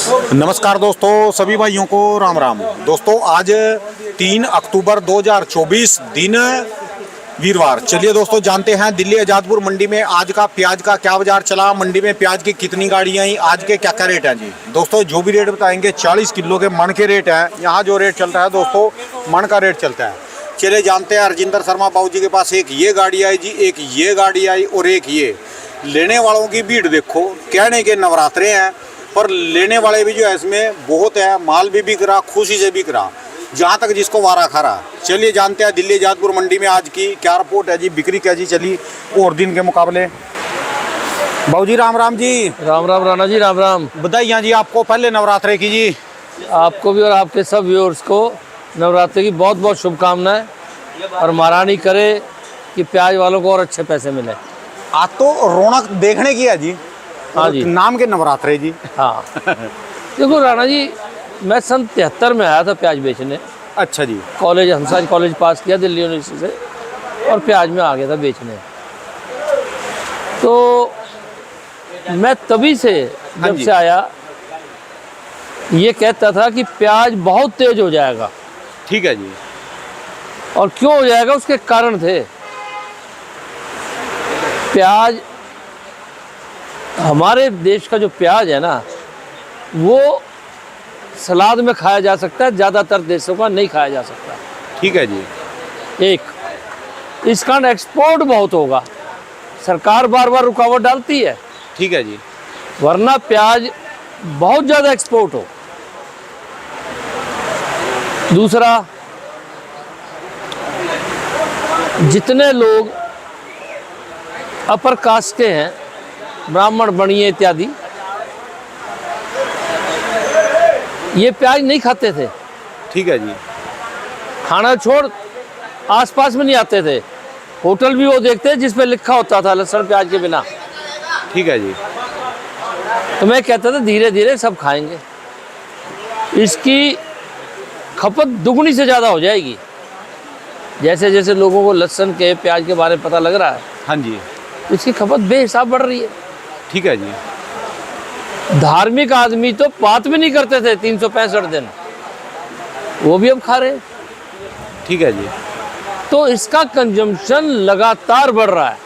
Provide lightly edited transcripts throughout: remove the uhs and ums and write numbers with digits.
नमस्कार दोस्तों, सभी भाइयों को राम राम। दोस्तों आज 3 अक्टूबर 2024 दिन वीरवार। चलिए दोस्तों जानते हैं दिल्ली आजादपुर मंडी में आज का प्याज का क्या बाजार चला, मंडी में प्याज की कितनी गाड़ियां आई, आज के क्या क्या रेट हैं जी। दोस्तों जो भी रेट बताएंगे 40 किलो के मन के रेट हैं। यहाँ जो रेट चलता है दोस्तों मन का रेट चलता है। चलिए जानते हैं। हरजिंदर शर्मा बाबू जी के पास एक ये गाड़ी आई जी, एक ये गाड़ी आई और एक ये। लेने वालों की भीड़ देखो, कहने के नवरात्रे हैं पर लेने वाले भी जो है इसमें बहुत है। माल भी बिक रहा, खुशी से बिक रहा, जहाँ तक जिसको वारा खा रहा। चलिए जानते हैं दिल्ली आजादपुर मंडी में आज की क्या रिपोर्ट है जी, बिक्री क्या जी चली और दिन के मुकाबले। बाबू जी राम राम जी। राम राम राणा जी, राम राम। बधाइयाँ जी आपको पहले नवरात्रे की जी। आपको भी और आपके सब व्यूअर्स को नवरात्रि की बहुत बहुत शुभकामनाएं और महारानी करे कि प्याज वालों को और अच्छे पैसे मिले। आज तो रौनक देखने की है जी। हाँ जी, नाम के नवरात्रे जी। हाँ। देखो राणा जी, मैं सन 73 में आया था प्याज बेचने। अच्छा जी। कॉलेज हंसाज कॉलेज पास किया दिल्ली यूनिवर्सिटी से और प्याज में आ गया था बेचने। तो मैं तभी से जब से आया ये कहता था कि प्याज बहुत तेज हो जाएगा। ठीक है जी। और क्यों हो जाएगा उसके कारण थे। प्याज, हमारे देश का जो प्याज है ना वो सलाद में खाया जा सकता है, ज़्यादातर देशों का नहीं खाया जा सकता। ठीक है जी। एक इसका एक्सपोर्ट बहुत होगा, सरकार बार बार रुकावट डालती है। ठीक है जी। वरना प्याज बहुत ज़्यादा एक्सपोर्ट हो। दूसरा, जितने लोग अपर कास्ट के हैं, ब्राह्मण बनिए इत्यादि, ये प्याज नहीं खाते थे। ठीक है जी। खाना छोड़ आसपास में नहीं आते थे। होटल भी वो देखते जिस पे लिखा होता था लहसुन प्याज के बिना। ठीक है जी। तो मैं कहता था धीरे धीरे सब खाएंगे, इसकी खपत दुगनी से ज़्यादा हो जाएगी। जैसे जैसे लोगों को लहसुन के प्याज के बारे में पता लग रहा है, हाँ जी, इसकी खपत बेहिसाब बढ़ रही है। ठीक है जी। धार्मिक आदमी तो बात भी नहीं करते थे 365 दिन, वो भी अब खा रहे हैं। ठीक है जी। तो इसका कंजम्पशन लगातार बढ़ रहा है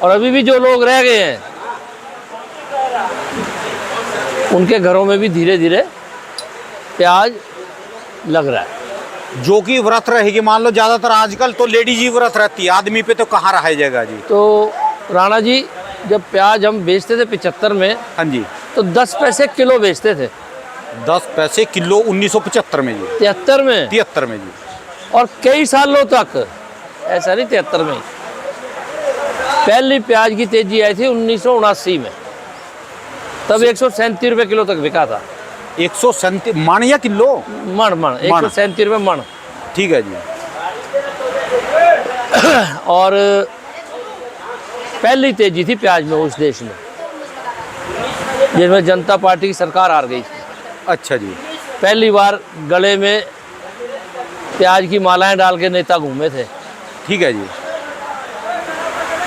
और अभी भी जो लोग रह गए हैं उनके घरों में भी धीरे धीरे प्याज लग रहा है। जो कि व्रत रहेगी, मान लो ज्यादातर आजकल तो लेडीज ही व्रत रहती है, आदमी पे तो कहाँ रहा जाएगा जी। तो राणा जी, जब प्याज हम बेचते थे 75 में, हाँ जी, तो 10 पैसे किलो बेचते थे। 10 पैसे किलो 1975 में जी। 73 में, 73 में जी। और कई सालों तक, ऐसा नहीं 73 में, पहली प्याज की तेजी आई थी 1979 में, तब 137 रुपये किलो तक बिका था। 137 मन या किलो? मन 137 रुपये मन। ठीक है जी। और पहली तेजी थी प्याज में उस देश में जिसमें जनता पार्टी की सरकार हार गई थी। अच्छा जी। पहली बार गले में प्याज की मालाएं डाल के नेता घूमे थे। ठीक है जी।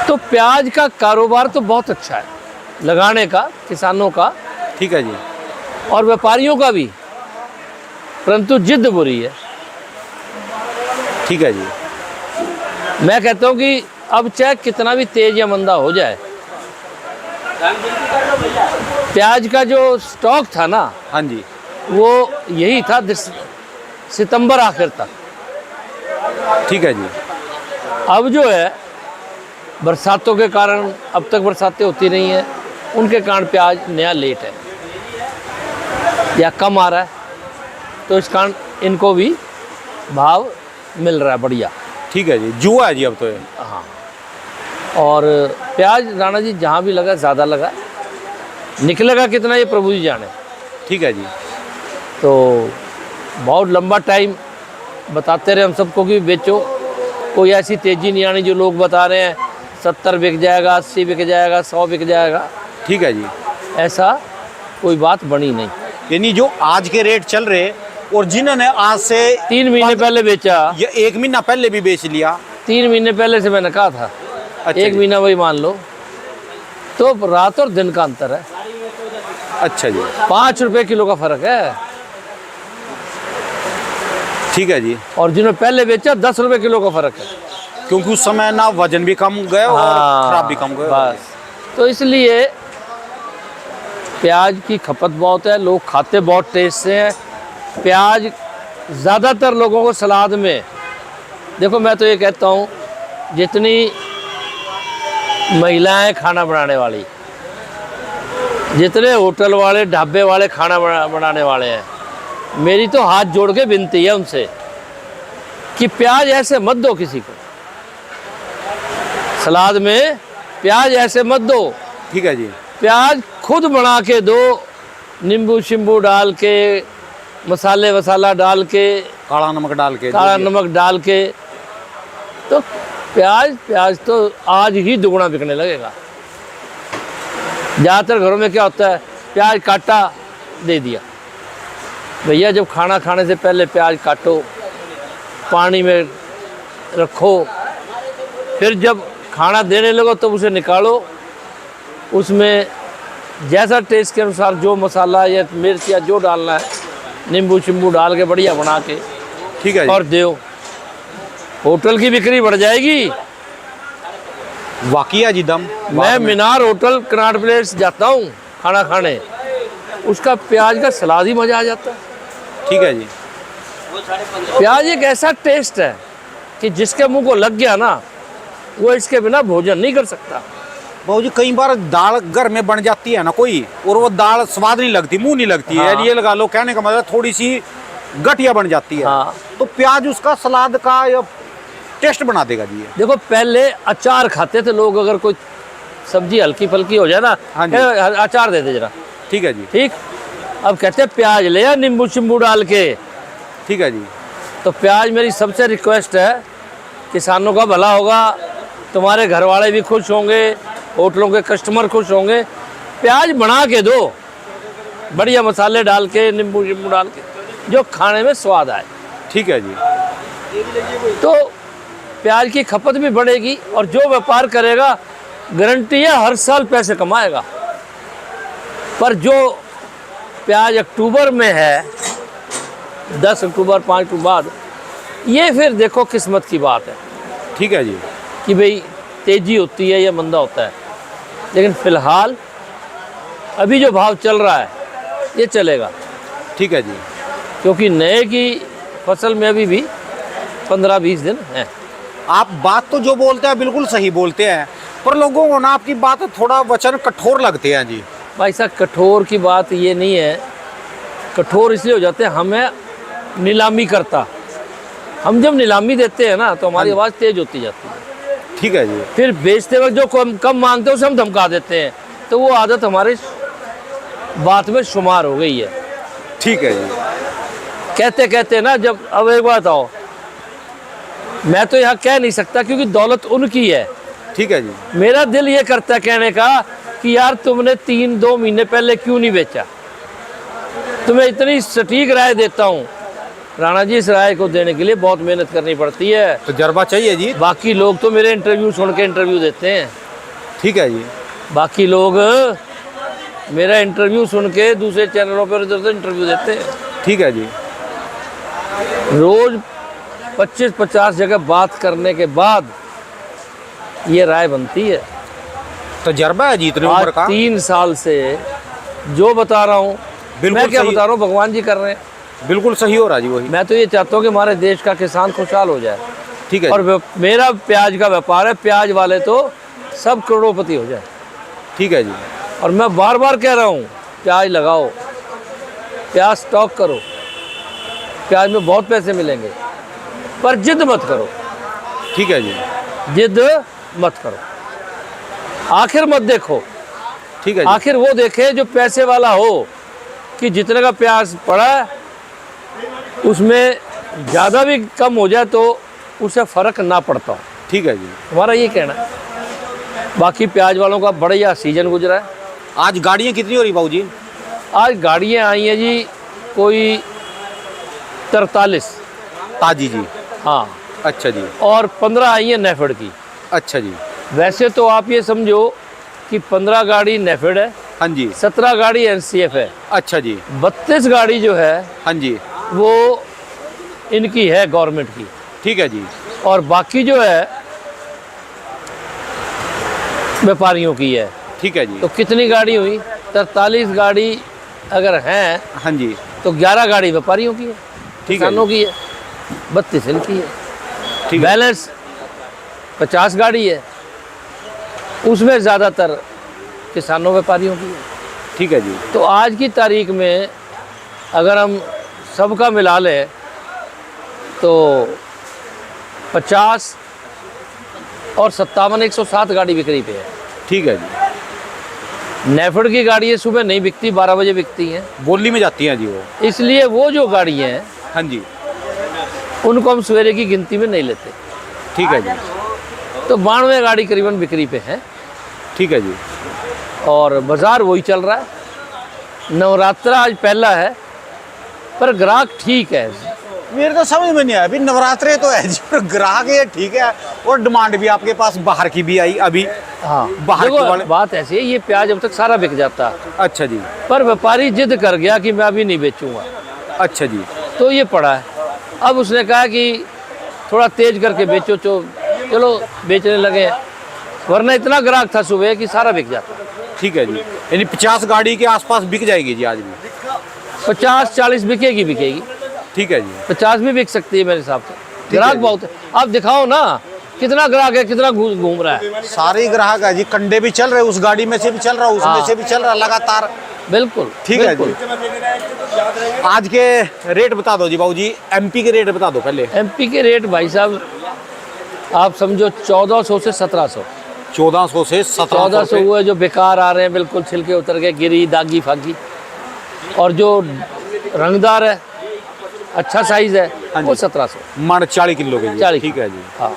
तो प्याज का कारोबार तो बहुत अच्छा है लगाने का, किसानों का। ठीक है जी। और व्यापारियों का भी, परंतु जिद बुरी है। ठीक है जी। मैं कहता हूँ कि अब चाहे कितना भी तेज या मंदा हो जाए, प्याज का जो स्टॉक था ना, हाँ जी, वो यही था सितंबर आखिर तक। ठीक है जी। अब जो है बरसातों के कारण, अब तक बरसातें होती नहीं है, उनके कारण प्याज नया लेट है या कम आ रहा है, तो इस कारण इनको भी भाव मिल रहा है बढ़िया। ठीक है जी। जुआ है जी अब तो ये। हाँ। और प्याज राणा जी जहाँ भी लगा ज़्यादा लगा, निकलेगा कितना ये प्रभु जी जाने। ठीक है जी। तो बहुत लंबा टाइम बताते रहे हम सबको कि बेचो, कोई ऐसी तेज़ी नहीं आनी जो लोग बता रहे हैं 70 बिक जाएगा, 80 बिक जाएगा, 100 बिक जाएगा। ठीक है जी। ऐसा कोई बात बनी नहीं। यानी जो आज के रेट चल रहे और जिन्होंने आज से 3 महीने पहले बेचा, या 1 महीना पहले भी बेच लिया, 3 महीने पहले से मैंने कहा था। अच्छा 1 महीना वही मान लो, तो रात और दिन का अंतर है। अच्छा जी, 5 रुपए किलो का फर्क है। ठीक है जी। और जिन्होंने पहले बेचा 10 रुपए किलो का फर्क है। क्योंकि उस समय ना वजन भी कम गए और खराब भी कम गए। बस, तो इसलिए प्याज की खपत बहुत है, लोग खाते बहुत टेस्ट से हैं। प्याज ज़्यादातर लोगों को सलाद में, देखो मैं तो ये कहता हूँ, जितनी महिलाएं खाना बनाने वाली, जितने होटल वाले ढाबे वाले खाना बनाने वाले हैं, मेरी तो हाथ जोड़ के विनती है उनसे कि प्याज ऐसे मत दो किसी को, सलाद में प्याज ऐसे मत दो। ठीक है जी। प्याज खुद बना के दो, नींबू शिम्बू डाल के, मसाले वसाला डाल के, काला नमक डाल के, काला नमक डाल के, तो प्याज तो आज ही दुगना बिकने लगेगा। ज़्यादातर घरों में क्या होता है, प्याज काटा दे दिया। भैया जब खाना खाने से पहले प्याज काटो, पानी में रखो, फिर जब खाना देने लगो तो उसे निकालो, उसमें जैसा टेस्ट के अनुसार जो मसाला या मिर्च या जो डालना है, नींबू शिम्बू डाल के बढ़िया बना के, ठीक है, और दो। होटल की बिक्री बढ़ जाएगी। वाकई जी दम। मैं मीनार होटल कनाट प्लेस जाता हूँ खाना खाने, उसका प्याज का सलाद ही मज़ा आ जाता है। ठीक है जी। प्याज एक ऐसा टेस्ट है कि जिसके मुंह को लग गया ना, वो इसके बिना भोजन नहीं कर सकता। बाबू जी कई बार दाल घर में बन जाती है ना कोई, और वो दाल स्वाद नहीं लगती, मुंह नहीं लगती है। हाँ। ये लगा लो, कहने का मतलब थोड़ी सी गठिया बन जाती है। हाँ। तो प्याज उसका सलाद का या टेस्ट बना देगा जी ये। देखो पहले अचार खाते थे लोग, अगर कोई सब्जी हल्की फल्की हो जाए ना, हाँ जी। अचार दे दे जरा, ठीक है जी। ठीक। अब कहते हैं प्याज ले आ नींबू शिम्बू डाल के। ठीक है जी। तो प्याज मेरी सबसे रिक्वेस्ट है, किसानों का भला होगा, तुम्हारे घर वाले भी खुश होंगे, होटलों के कस्टमर खुश होंगे। प्याज बना के दो, बढ़िया मसाले डाल के, नींबू शिम्बू डाल के, जो खाने में स्वाद आए। ठीक है जी। तो प्याज की खपत भी बढ़ेगी, और जो व्यापार करेगा गारंटी है हर साल पैसे कमाएगा। पर जो प्याज अक्टूबर में है, 10 अक्टूबर 5 अक्टूबर बाद, ये फिर देखो किस्मत की बात है ठीक है जी। कि भाई तेजी होती है या मंदा होता है। लेकिन फ़िलहाल अभी जो भाव चल रहा है ये चलेगा, ठीक है जी। क्योंकि नए की फसल में अभी भी 15-20 दिन हैं। आप बात तो जो बोलते हैं बिल्कुल सही बोलते हैं, पर लोगों को ना आपकी बात थोड़ा वचन कठोर लगते हैं जी। भाई साहब कठोर की बात ये नहीं है, कठोर इसलिए हो जाते हैं हमें नीलामी करता। हम जब नीलामी देते हैं ना तो हमारी आवाज़ तेज होती जाती है। ठीक है जी। फिर बेचते वक्त जो कम मांगते हैं उसे हम धमका देते हैं, तो वो आदत हमारे बात में शुमार हो गई है। ठीक है जी। कहते कहते ना, जब अब एक बात आओ, मैं तो यहाँ कह नहीं सकता क्योंकि दौलत उनकी है। ठीक है जी। मेरा दिल ये करता है कहने का कि यार तुमने 3-2 महीने पहले क्यों नहीं बेचा। तुम्हें इतनी सटीक राय देता हूँ, राणा जी इस राय को देने के लिए बहुत मेहनत करनी पड़ती है। तजर्बा चाहिए जी। बाकी लोग तो मेरे इंटरव्यू सुन के इंटरव्यू देते हैं। ठीक है जी। बाकी लोग मेरा इंटरव्यू सुन के दूसरे चैनलों पर इधर उधर इंटरव्यू देते हैं। ठीक है जी। रोज 25-50 जगह बात करने के बाद ये राय बनती है। तजर्बा है जी इतने आज उम्र का। 3 साल से जो बता रहा हूँ, बिल्कुल मैं क्या सही। बता रहा हूँ, भगवान जी कर रहे हैं। बिल्कुल सही हो रहा जी वही। मैं तो ये चाहता हूँ कि हमारे देश का किसान खुशहाल हो जाए। ठीक है और जी। मेरा प्याज का व्यापार है, प्याज वाले तो सब करोड़पति हो जाए। ठीक है जी। और मैं बार बार कह रहा हूँ, प्याज लगाओ, प्याज स्टॉक करो, प्याज में बहुत पैसे मिलेंगे, पर जिद मत करो। ठीक है जी। जिद मत करो, आखिर मत देखो। ठीक है जी। आखिर वो देखे जो पैसे वाला हो, कि जितने का प्याज पड़ा है उसमें ज़्यादा भी कम हो जाए तो उसे फ़र्क ना पड़ता हो। ठीक है जी। हमारा ये कहना है। बाकी प्याज वालों का बढ़िया सीजन गुजरा है। आज गाड़ियाँ कितनी हो रही बाबू जी? आज गाड़ियाँ आई हैं जी कोई 43। ताजी जी। हाँ। अच्छा जी। और 15 आई हैं नेफेड की। अच्छा जी। वैसे तो आप ये समझो कि 15 गाड़ी नेफेड है हाँ जी। 17 गाड़ी एनसीएफ है, अच्छा जी। 32 गाड़ी जो है हाँ जी। वो इनकी है, गवर्नमेंट की। ठीक है जी। और बाकी जो है व्यापारियों की है। ठीक है जी। तो कितनी गाड़ी हुई? 43 गाड़ी अगर हैं हाँ जी। तो 11 गाड़ी व्यापारियों की है, ठीक है किसानों की है, 32 इनकी है। ठीक है। बैलेंस 50 गाड़ी है, उसमें ज़्यादातर किसानों व्यापारियों की है। ठीक है जी। तो आज की तारीख में अगर हम सबका मिला लें तो 50 और 57, 107 गाड़ी बिक्री पे है। ठीक है जी। नेफेड की गाड़ी सुबह नहीं बिकती, 12 बजे बिकती हैं, बोली में जाती हैं जी वो। इसलिए वो जो गाड़ी हैं हाँ जी। उनको हम सवेरे की गिनती में नहीं लेते। ठीक है जी। तो 92 गाड़ी करीबन बिक्री पे है ठीक है जी। और बाज़ार वही चल रहा है। नवरात्रा आज पहला है पर ग्राहक ठीक है। मेरे तो समझ में नहीं आया, अभी नवरात्रे तो है जी, पर ग्राहक ये ठीक है, और डिमांड भी आपके पास बाहर की भी आई अभी। हाँ, बाहर देखो के वाले। बात ऐसी है, ये प्याज अब तक सारा बिक जाता, अच्छा जी। पर व्यापारी जिद कर गया कि मैं अभी नहीं बेचूंगा, अच्छा जी। तो ये पड़ा है। अब उसने कहा कि थोड़ा तेज करके बेचो, चलो बेचने लगे हैं, वरना इतना ग्राहक था सुबह कि सारा बिक जाता। ठीक है जी। यानी 50 गाड़ी के आसपास बिक जाएगी जी आज भी। 50-40 बिकेगी। ठीक है जी। 50 भी बिक सकती है मेरे हिसाब से। ग्राहक जी। बहुत है। आप दिखाओ ना कितना ग्राहक है, कितना घूम रहा है। सारे ग्राहक है जी, कंडे भी चल रहे, उस गाड़ी में से भी चल रहा, उसमें हाँ। से भी चल रहा लगातार। बिल्कुल ठीक है बिल्कुल। जी। आज के रेट बता दो जी बाबू जी, एमपी के रेट बता दो पहले। एमपी के रेट भाई साहब आप समझो 1400 से 1700। 1400 से 1700 1400 वो है जो बेकार आ रहे हैं, बिल्कुल छिलके उतर के, गिरी दागी फागी, और जो रंगदार है, अच्छा साइज है, हाँ वो जी। 1700। मन 40 किलो के जी। 40। ठीक है जी। हाँ,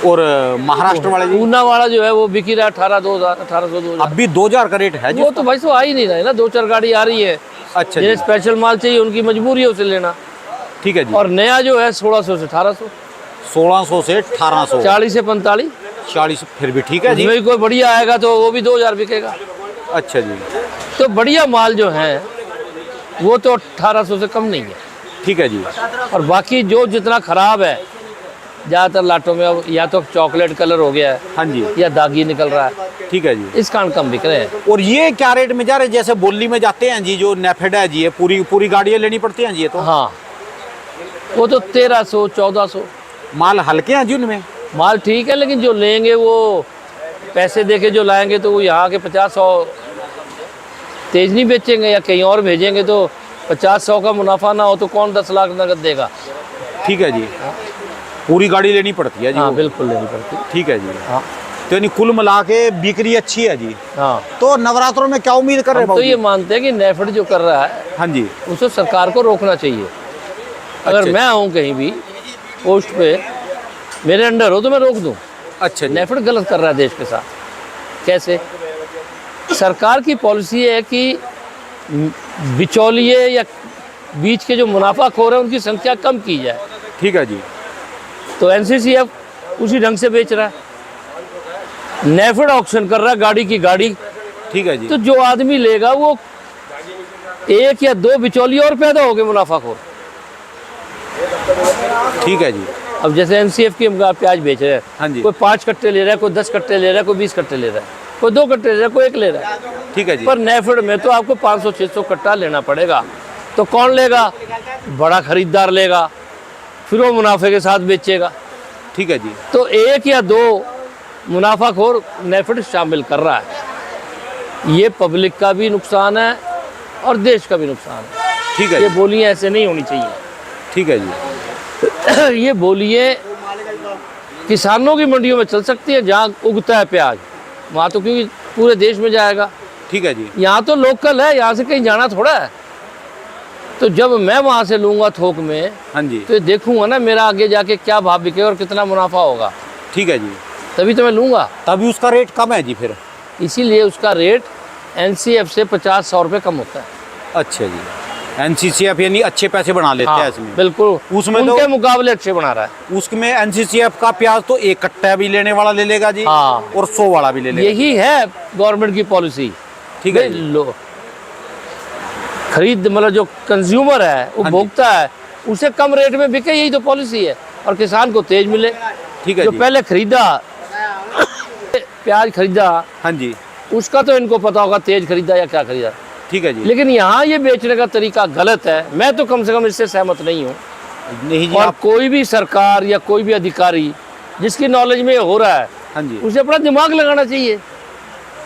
और महाराष्ट्र वाले जी ऊना वाला जो है वो बिक ही रहा है 1800 2000। अब भी 2000 का रेट है जी। वो तो भाई आ ही नहीं रहा है ना, 2-4 गाड़ी आ रही है। अच्छा जिन्हें जी। स्पेशल माल चाहिए उनकी मजबूरी है उसे लेना। ठीक है जी। और नया जो है 1600 से 1800, 1600 से 1800, 40 से 45। 40 फिर भी ठीक है जी। उसमें कोई बढ़िया आएगा तो वो भी 2000 बिकेगा। अच्छा जी। तो बढ़िया माल जो है वो तो 1800 से कम नहीं है। ठीक है जी। और बाकी जो जितना खराब है, ज़्यादातर लाटों में अब या तो चॉकलेट कलर हो गया है हाँ जी। या दागी निकल रहा है, ठीक है जी। इस कारण कम बिक रहे हैं। और ये क्या रेट में जा रहे हैं? जैसे बोली में जाते हैं जी, जो नेफेड है जी, ये पूरी गाड़ियाँ लेनी पड़ती हैं जी ये तो। हाँ, वो तो 1300 1400। माल हल्के हैं जी उनमें। माल ठीक है, लेकिन जो लेंगे वो पैसे दे के जो लाएंगे तो वो यहाँ के 50-100 तेज नहीं बेचेंगे, या कहीं और भेजेंगे तो 50-100 का मुनाफा ना हो तो कौन 10 लाख नगद देगा। ठीक है जी। पूरी गाड़ी लेनी पड़ती है जी हाँ वो। बिल्कुल लेनी पड़ती। ठीक है जी। हाँ तो यानी कुल मिला के बिक्री अच्छी है जी। हाँ, तो नवरात्रों में क्या उम्मीद कर रहे हैं तो बाबू ये जी? मानते हैं कि नेफेड जो कर रहा है हाँ जी। उसे सरकार को रोकना चाहिए। अगर अच्छा। मैं हूँ कहीं भी पोस्ट पे, मेरे अंडर हो तो मैं रोक दूँ। अच्छा जी। नेफेड गलत कर रहा है देश के साथ। कैसे? सरकार की पॉलिसी है कि बिचौलिए या बीच के जो मुनाफाखोर है उनकी संख्या कम की जाए। ठीक है जी। तो एनसीसीएफ उसी ढंग से बेच रहा है। नेफेड ऑक्शन कर रहा है गाड़ी की गाड़ी। ठीक है जी। तो जो आदमी लेगा वो 1 या 2 बिचौलिए और पैदा हो गए मुनाफाखोर। ठीक है जी। अब जैसे एनसीएफ की हम प्याज बेच रहे हैं, हाँ जी। कोई 5 कट्टे ले रहा है, कोई 10 कट्टे ले रहा है, कोई 20 कट्टे ले रहा है, कोई 2 कट्टे ले रहा है, कोई 1 ले रहा है। ठीक है जी। पर नेफेड में तो आपको 500-600 कट्टा लेना पड़ेगा। तो कौन लेगा? बड़ा खरीदार लेगा, फिर वो मुनाफे के साथ बेचेगा। ठीक है जी। तो 1 या 2 मुनाफाखोर नेफेड शामिल कर रहा है। ये पब्लिक का भी नुकसान है और देश का भी नुकसान है। ठीक है ये जी। बोलियां ऐसे नहीं होनी चाहिए। ठीक है जी। ये बोलिए किसानों की मंडियों में चल सकती है जहाँ उगता है प्याज, वहाँ तो क्योंकि पूरे देश में जाएगा। ठीक है जी। यहाँ तो लोकल है, यहाँ से कहीं जाना थोड़ा है। तो जब मैं वहाँ से लूँगा थोक में, हाँ जी। तो देखूंगा ना मेरा आगे जाके क्या भाव बिकेगा और कितना मुनाफा होगा, ठीक है जी। तभी तो मैं लूँगा। तभी उसका रेट कम है जी फिर। इसीलिए उसका रेट एनसीएफ से 50-100 रुपये कम होता है। अच्छा जी। एनसीसीएफ यानी अच्छे पैसे बना लेते हैं इसमें। बिल्कुल, उसमें तो उनके मुकाबले अच्छे बना रहा है। उसमें एनसीसीएफ का प्याज तो 1 कट्टा भी लेने वाला ले लेगा जी, हाँ। और 100 वाला भी ले लेगा। यही है गवर्नमेंट की पॉलिसी ठीक है भाई, जी। लो खरीद मतलब जो कंज्यूमर है, वो हाँ जी। भोगता है, उसे कम रेट में बिके, यही तो पॉलिसी है। और किसान को तेज मिले। ठीक है जो जी। पहले खरीदा प्याज खरीदा, हाँ जी। उसका तो इनको पता होगा तेज खरीदा या क्या खरीदा। ठीक है जी। लेकिन यहाँ ये बेचने का तरीका गलत है। मैं तो कम से कम इससे सहमत नहीं हूँ। नहीं जी और आप। कोई भी सरकार या कोई भी अधिकारी जिसकी नॉलेज में ये हो रहा है, हाँ जी। उसे अपना दिमाग लगाना चाहिए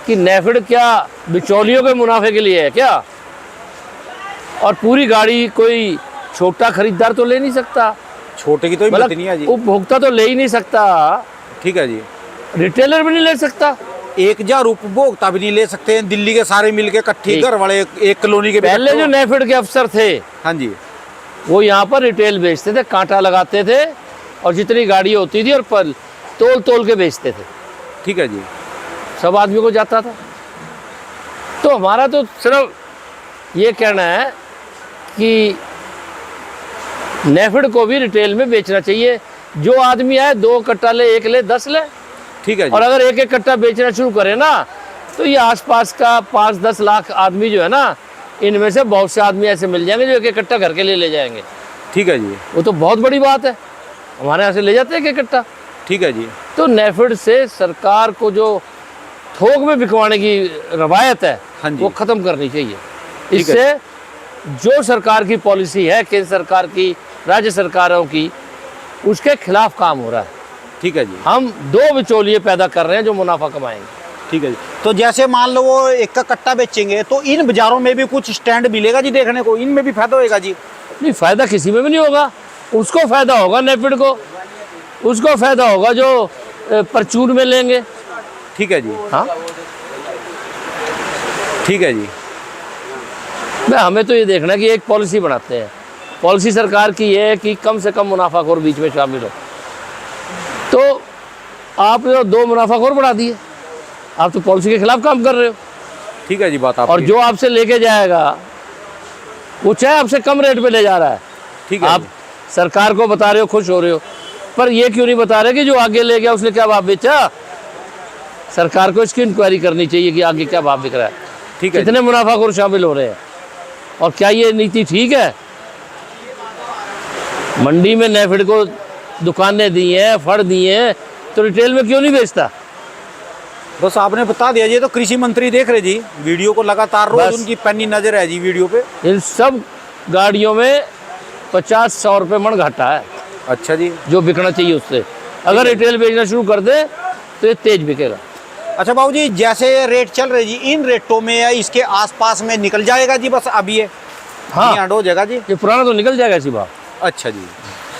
कि नेफेड क्या बिचौलियों के मुनाफे के लिए है क्या? और पूरी गाड़ी कोई छोटा खरीदार तो ले नहीं सकता, छोटे की तो हिम्मत नहीं है जी। उपभोक्ता तो ले ही नहीं सकता, ठीक है जी। रिटेलर भी नहीं ले सकता। 1000 उपभोक्ता भी नहीं ले सकते हैं, दिल्ली के सारे मिलके इकट्ठी एक- घर वाले एक कॉलोनी के भी पहले इकट्ठे जो हो। नेफेड के अफसर थे, हाँ जी। वो यहाँ पर रिटेल बेचते थे, कांटा लगाते थे और जितनी गाड़ी होती थी और पल तोल तोल के बेचते थे, ठीक है जी। सब आदमी को जाता था। तो हमारा तो सिर्फ ये कहना है कि नेफेड को भी रिटेल में बेचना चाहिए। जो आदमी है 2 कट्टा ले, 1 ले, 10 ले, ठीक है जी। और अगर 1-1 कट्टा बेचना शुरू करे ना, तो ये आसपास का 5-10 लाख आदमी जो है ना, इनमें से बहुत से आदमी ऐसे मिल जाएंगे जो 1-1 कट्टा घर के लिए ले जाएंगे। ठीक है जी। वो तो बहुत बड़ी बात है। हमारे यहाँ से ले जाते हैं 1-1 कट्टा। ठीक है जी। तो नेफेड से सरकार को जो थोक में बिकवाने की रवायत है, हाँ जी। वो ख़त्म करनी चाहिए। है। इससे जो सरकार की पॉलिसी है, केंद्र सरकार की, राज्य सरकारों की, उसके खिलाफ काम हो रहा है। ठीक है जी। हम 2 बिचौलिए पैदा कर रहे हैं जो मुनाफा कमाएंगे। ठीक है जी। तो जैसे मान लो वो एक का कट्टा बेचेंगे, तो इन बाजारों में भी कुछ स्टैंड मिलेगा जी देखने को, इनमें भी फायदा होएगा जी? नहीं, फायदा किसी में भी नहीं होगा। उसको फायदा होगा नेफेड को, उसको फायदा होगा जो परचून में लेंगे। ठीक है जी। हाँ, ठीक है जी। हमें तो ये देखना है कि एक पॉलिसी बनाते हैं। पॉलिसी सरकार की ये है कि कम से कम मुनाफाखोर बीच में शामिल हो। तो आप जो 2 मुनाफाखोर बढ़ा दिए, आप तो पॉलिसी के खिलाफ काम कर रहे हो। ठीक है जी बात आप। और जो आपसे लेके जाएगा, वो चाहे आपसे कम रेट पे ले जा रहा है, ठीक है आप जी। सरकार को बता रहे हो, खुश हो रहे हो, पर ये क्यों नहीं बता रहे कि जो आगे ले गया उसने क्या भाव बेचा? सरकार को इसकी इंक्वायरी करनी चाहिए कि आगे क्या भाव बिक रहा है, ठीक है जी। कितने मुनाफाखोर शामिल हो रहे हैं, और क्या ये नीति ठीक है? मंडी में नेफेड को दुकानें दी हैं, फड़ दिए हैं, तो रिटेल में क्यों नहीं बेचता? बस आपने बता दिया जी। तो कृषि मंत्री देख रहे जी वीडियो को लगातार, रोज बस। उनकी पैनी नजर है जी वीडियो पे। इन सब गाड़ियों में 50-100 रुपये मन घाटा है अच्छा जी। जो बिकना चाहिए उससे। अगर रिटेल बेचना शुरू कर दे तो ये तेज बिकेगा। अच्छा बाबू जी, जैसे रेट चल रहे जी, इन रेटों में या इसके आसपास में निकल जाएगा जी? बस अभी ये हाँ, ऐड हो जाएगा जी? ये पुराना तो निकल जाएगा इसी भाव। अच्छा जी।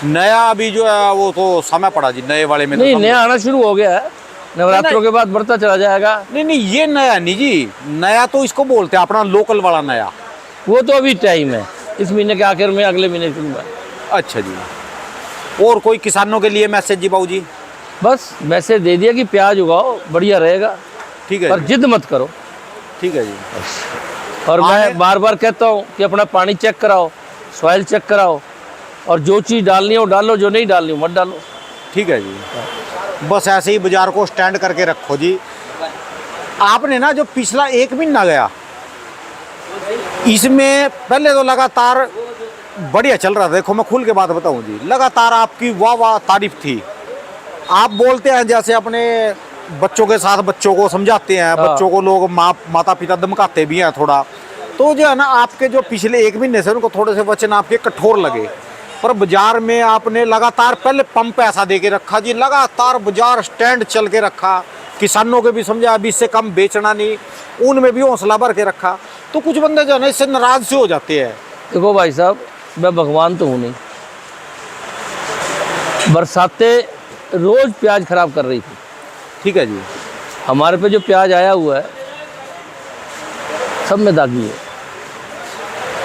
नया अभी जो है वो तो समय पड़ा जी, नए वाले में तो नहीं, समझो। नया आना शुरू हो गया है, नवरात्रों के बाद बढ़ता चला जाएगा। नहीं, ये नया नहीं जी। नया तो इसको बोलते हैं अपना लोकल वाला नया। वो तो अभी टाइम है, इस महीने के आखिर में, अगले महीने शुरू में। अच्छा जी। और कोई किसानों के लिए मैसेज जी बाबू जी? बस मैसेज दे दिया कि प्याज उगाओ, बढ़िया रहेगा, ठीक है पर जी। जिद मत करो। ठीक है जी। और आगे- मैं बार बार कहता हूँ कि अपना पानी चेक कराओ, सॉइल चेक कराओ, और जो चीज़ डालनी है वो डालो, जो नहीं डालनी हो मत डालो। ठीक है जी। बस ऐसे ही बाजार को स्टैंड करके रखो जी। आपने ना जो पिछला 1 महीना गया, इसमें पहले तो लगातार बढ़िया चल रहा था। देखो मैं खुल के बात बताऊं जी, लगातार आपकी वाह वाह तारीफ थी। आप बोलते हैं जैसे अपने बच्चों के साथ बच्चों को समझाते हैं, हाँ। बच्चों को लोग माता पिता धमकाते भी हैं थोड़ा। तो जो है ना, आपके जो पिछले 1 महीने से उनको थोड़े से वचन आपके कठोर लगे, पर बाजार में आपने लगातार पहले पंप ऐसा दे के रखा जी, लगातार बाजार स्टैंड चल के रखा, किसानों के भी समझा अभी इससे कम बेचना नहीं, उनमें भी हौसला भर के रखा। तो कुछ बंदे जो है ना इससे नाराज से हो जाते हैं। देखो भाई साहब, मैं भगवान तो हूँ नहीं। बरसातें रोज प्याज खराब कर रही थी। ठीक है जी। हमारे पे जो प्याज आया हुआ है सब में दागी है।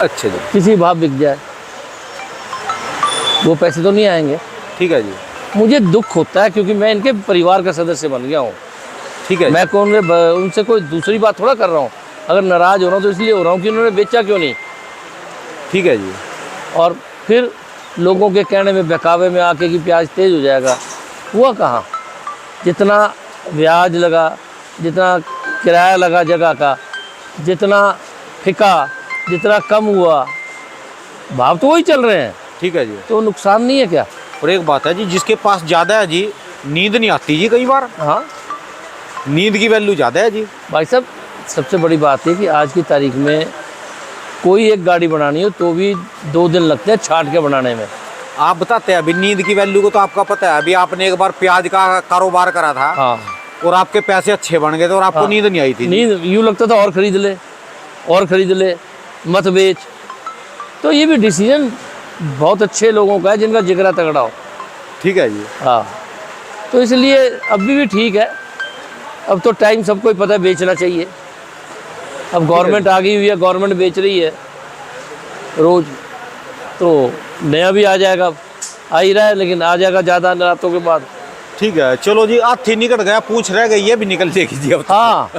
अच्छा जी। किसी भाव बिक जाए, वो पैसे तो नहीं आएंगे। ठीक है जी। मुझे दुख होता है क्योंकि मैं इनके परिवार का सदस्य बन गया हूँ। ठीक है जी। मैं कौन उनसे कोई दूसरी बात थोड़ा कर रहा हूँ। अगर नाराज हो रहा हूँ तो इसलिए हो रहा हूँ कि उन्होंने बेचा क्यों नहीं। ठीक है जी। और फिर लोगों के कहने में, बहकावे में आके कि प्याज तेज़ हो जाएगा, हुआ कहाँ? जितना ब्याज लगा, जितना किराया लगा जगह का, जितना फिका, जितना कम हुआ, भाव तो वही चल रहे हैं, ठीक है जी। तो नुकसान नहीं है क्या? और एक बात है जी, जिसके पास ज़्यादा है जी, नींद नहीं आती जी कई बार, हाँ नींद की वैल्यू ज़्यादा है जी। भाई साहब, सबसे बड़ी बात है कि आज की तारीख में कोई एक गाड़ी बनानी हो तो भी 2 दिन लगते हैं छांट के बनाने में। आप बताते हैं अभी नींद की वैल्यू को, तो आपका पता है, अभी आपने एक बार प्याज का कारोबार करा था हाँ, और आपके पैसे अच्छे बन गए थे और आपको हाँ। नींद नहीं आई थी। नींद यूँ लगता था और खरीद ले, और खरीद ले, मत बेच। तो ये भी डिसीजन बहुत अच्छे लोगों का है जिनका जिगरा तगड़ा हो। ठीक है जी। हाँ, तो इसलिए अभी भी ठीक है। अब तो टाइम सबको ही पता है बेचना चाहिए। अब गवर्नमेंट आ गई हुई है, गवर्नमेंट बेच रही है रोज़, तो नया भी आ जाएगा, आ ही रहा है, लेकिन आ जाएगा ज़्यादा रातों के बाद। ठीक है, चलो जी। हाथी निकल गया, पूछ रह गई, ये भी निकल जाएगी जी अब तो। हाँ,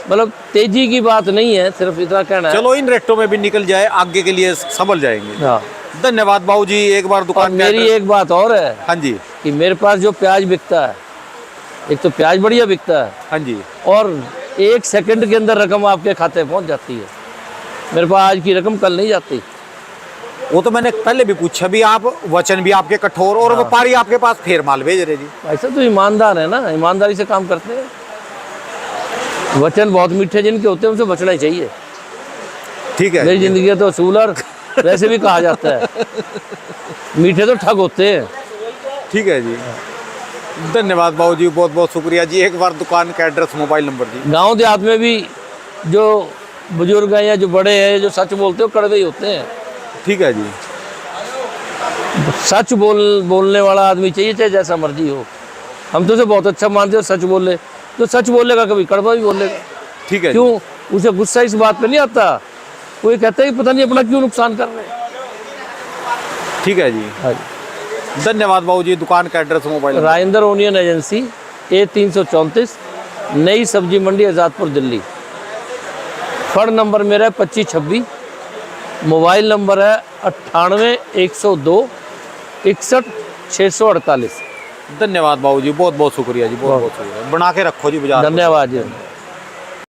मतलब तेजी की बात नहीं है, सिर्फ इतना कहना है। चलो इन रेटों में भी निकल जाए, आगे के लिए संभल जाएंगे। हाँ, धन्यवाद बाबू जी। एक बार और दुकान का मेरी एक बात और है हाँ जी, कि मेरे पास जो प्याज बिकता है, एक तो प्याज बढ़िया बिकता है, हाँ जी, और 1 सेकंड के अंदर रकम आपके खाते में पहुंच जाती है। मेरे पास आज की रकम कल नहीं जाती। वो तो मैंने पहले भी पूछा भी, आप वचन भी आपके कठोर और व्यापारी आपके पास फेर माल भेज रहे जी। ऐसा तो ईमानदार है ना, ईमानदारी से काम करते हैं। वचन बहुत मीठे जिनके होते हैं उनसे बचना ही चाहिए। ठीक है मेरी जी। जिंदगी तो असूल और वैसे भी कहा जाता है, मीठे तो ठग होते हैं। ठीक है जी, धन्यवाद बाबू जी, बहुत बहुत शुक्रिया जी। एक बार दुकान का एड्रेस, मोबाइल नंबर जी। गांव देहात में भी जो बुजुर्ग हैं या जो बड़े हैं, जो सच बोलते हैं, वो कड़वे ही होते हैं। ठीक है जी। सच बोलने वाला आदमी चाहिए, चाहे जैसा मर्जी हो। हम तो उसे बहुत अच्छा मानते हो, सच बोले तो सच बोलेगा, कभी कड़वा भी बोलेगा। ठीक है जी। क्यों? उसे गुस्सा इस बात पे नहीं आता, वो ये कहता है कि पता नहीं अपना क्यों नुकसान कर रहे हैं। ठीक है जी, हाँ जी। धन्यवाद बाबू जी। दुकान का address, mobile number. Rajendra onion agency, A334, नई सब्जी मंडी, आज़ादपुर, दिल्ली। फर्ड नंबर मेरा है 2526। मोबाइल नंबर है 98 102 61 648। धन्यवाद बाबू जी, बहुत बहुत शुक्रिया जी, बहुत बहुत शुक्रिया। बना के रखो जी बाजार। धन्यवाद जी।